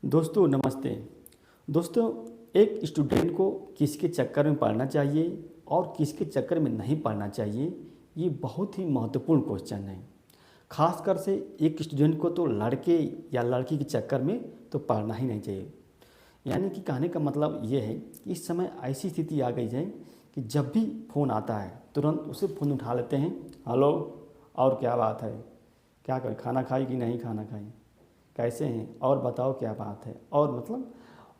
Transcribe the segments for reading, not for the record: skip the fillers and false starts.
दोस्तों नमस्ते। दोस्तों, एक स्टूडेंट को किसके चक्कर में पढ़ना चाहिए और किसके चक्कर में नहीं पढ़ना चाहिए, ये बहुत ही महत्वपूर्ण क्वेश्चन है। खासकर से एक स्टूडेंट को तो लड़के या लड़की के चक्कर में तो पढ़ना ही नहीं चाहिए। यानी कि कहने का मतलब ये है कि इस समय ऐसी स्थिति आ गई है कि जब भी फ़ोन आता है तुरंत उसे फ़ोन उठा लेते हैं। हेलो, और क्या बात है, क्या कर खाना खाई कि नहीं खाना खाई, कैसे हैं, और बताओ क्या बात है। और मतलब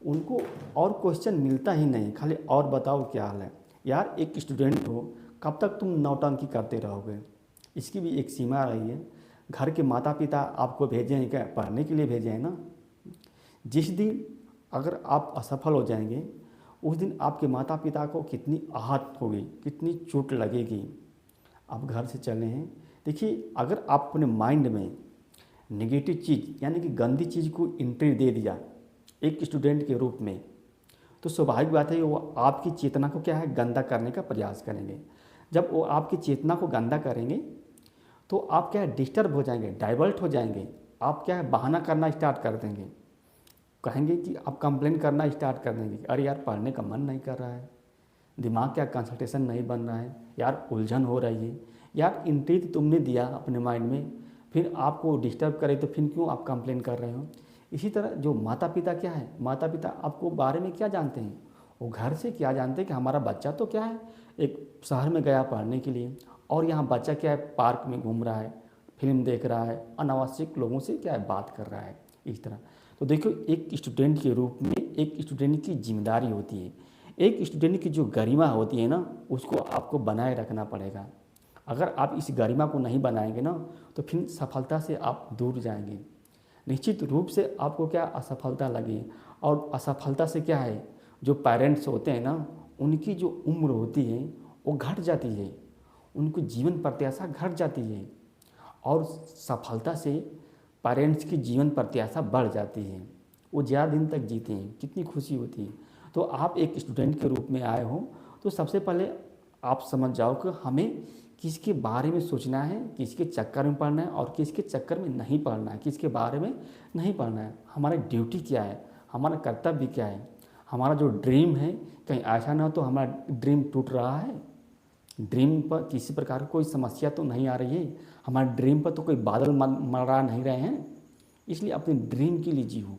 उनको और क्वेश्चन मिलता ही नहीं, खाली और बताओ क्या हाल है। यार एक स्टूडेंट हो, कब तक तुम नौटंकी करते रहोगे। इसकी भी एक सीमा रही है। घर के माता पिता आपको भेजे हैं क्या, पढ़ने के लिए भेजे हैं ना। जिस दिन अगर आप असफल हो जाएंगे उस दिन आपके माता पिता को कितनी आहत होगी, कितनी चोट लगेगी। आप घर से चले हैं, देखिए अगर आप अपने माइंड में नेगेटिव चीज़ यानी कि गंदी चीज़ को एंट्री दे दिया एक स्टूडेंट के रूप में, तो स्वाभाविक बात है कि वो आपकी चेतना को क्या है, गंदा करने का प्रयास करेंगे। जब वो आपकी चेतना को गंदा करेंगे तो आप क्या है, डिस्टर्ब हो जाएंगे, डाइवर्ट हो जाएंगे। आप क्या है, बहाना करना स्टार्ट कर देंगे। कहेंगे कि आप कंप्लेन करना स्टार्ट कर देंगे, अरे यार पढ़ने का मन नहीं कर रहा है, दिमाग क्या कंसंट्रेशन नहीं बन रहा है, यार उलझन हो रही है। यार एंट्री तो तुमने दिया अपने माइंड में, फिर आपको डिस्टर्ब करे तो फिर क्यों आप कंप्लेन कर रहे हो। इसी तरह जो माता पिता क्या है, माता पिता आपको बारे में क्या जानते हैं, वो घर से क्या जानते हैं कि हमारा बच्चा तो क्या है, एक शहर में गया पढ़ने के लिए और यहाँ बच्चा क्या है, पार्क में घूम रहा है, फिल्म देख रहा है, अनावश्यक लोगों से क्या है बात कर रहा है। इस तरह तो देखो, एक स्टूडेंट के रूप में एक स्टूडेंट की जिम्मेदारी होती है, एक स्टूडेंट की जो गरिमा होती है ना, उसको आपको बनाए रखना पड़ेगा। अगर आप इस गरिमा को नहीं बनाएंगे ना तो फिर सफलता से आप दूर जाएंगे। निश्चित रूप से आपको क्या असफलता लगी, और असफलता से क्या है, जो पेरेंट्स होते हैं ना उनकी जो उम्र होती है वो घट जाती है, उनकी जीवन प्रत्याशा घट जाती है, और सफलता से पेरेंट्स की जीवन प्रत्याशा बढ़ जाती है, वो ज़्यादा दिन तक जीते हैं, कितनी खुशी होती है। तो आप एक स्टूडेंट के रूप में आए हो तो सबसे पहले आप समझ जाओ कि हमें किसके बारे में सोचना है, किसके चक्कर में पढ़ना है और किसके चक्कर में नहीं पढ़ना है, किसके बारे में नहीं पढ़ना है। हमारा ड्यूटी क्या है, हमारा कर्तव्य क्या है, हमारा जो ड्रीम है, कहीं ऐसा ना हो तो हमारा ड्रीम टूट रहा है, ड्रीम पर किसी प्रकार की कोई समस्या तो नहीं आ रही है, हमारे ड्रीम पर तो कोई बादल मरा नहीं रहे हैं। इसलिए अपने ड्रीम के लिए जियो।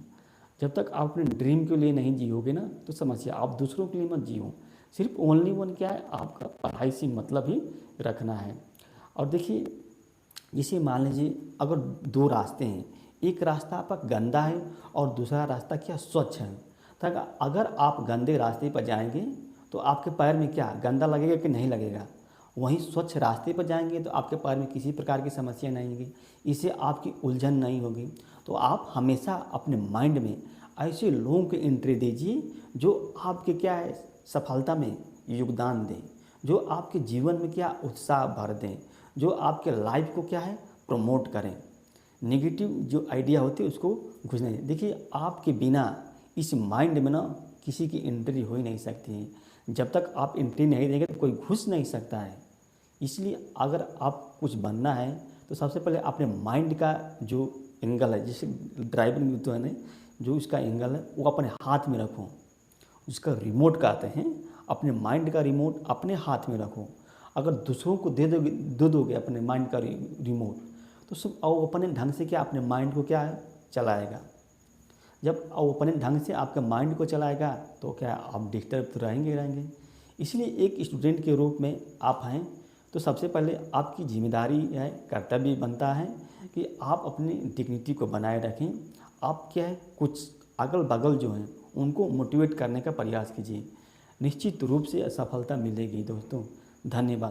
जब तक आप अपने ड्रीम के लिए नहीं जियोगे ना तो समस्या। आप दूसरों के लिए मत जियो, सिर्फ ओनली वन क्या है, आपका पढ़ाई से मतलब ही रखना है। और देखिए, जैसे मान लीजिए अगर दो रास्ते हैं, एक रास्ता आपका गंदा है और दूसरा रास्ता क्या स्वच्छ है। तो अगर आप गंदे रास्ते पर जाएंगे तो आपके पैर में क्या गंदा लगेगा कि नहीं लगेगा। वहीं स्वच्छ रास्ते पर जाएंगे तो आपके पैर में किसी प्रकार की समस्या नहीं होगी, इससे आपकी उलझन नहीं होगी। तो आप हमेशा अपने माइंड में ऐसे लोगों को एंट्री दीजिए जो आपके क्या है, सफलता में योगदान दें, जो आपके जीवन में क्या उत्साह भर दें, जो आपके लाइफ को क्या है प्रमोट करें। नेगेटिव जो आइडिया होती है उसको घुसने दें। देखिए आपके बिना इस माइंड में ना किसी की एंट्री हो ही नहीं सकती है। जब तक आप एंट्री नहीं देंगे तो कोई घुस नहीं सकता है। इसलिए अगर आप कुछ बनना है तो सबसे पहले अपने माइंड का जो एंगल है, जैसे ड्राइविंग तो है ना, जो उसका एंगल है वो अपने हाथ में रखो। उसका रिमोट कहते हैं, अपने माइंड का रिमोट अपने हाथ में रखो। अगर दूसरों को दे दोगे अपने माइंड का रिमोट तो सब वो अपने ढंग से क्या अपने माइंड को क्या है चलाएगा। जब वो अपने ढंग से आपके माइंड को चलाएगा तो क्या आप डिस्टर्ब तो रहेंगे। इसलिए एक स्टूडेंट के रूप में आप हैं तो सबसे पहले आपकी जिम्मेदारी है, कर्तव्य बनता है कि आप अपनी डिग्निटी को बनाए रखें। आप क्या है, कुछ अगल बगल जो हैं उनको मोटिवेट करने का प्रयास कीजिए। निश्चित रूप से सफलता मिलेगी दोस्तों। धन्यवाद।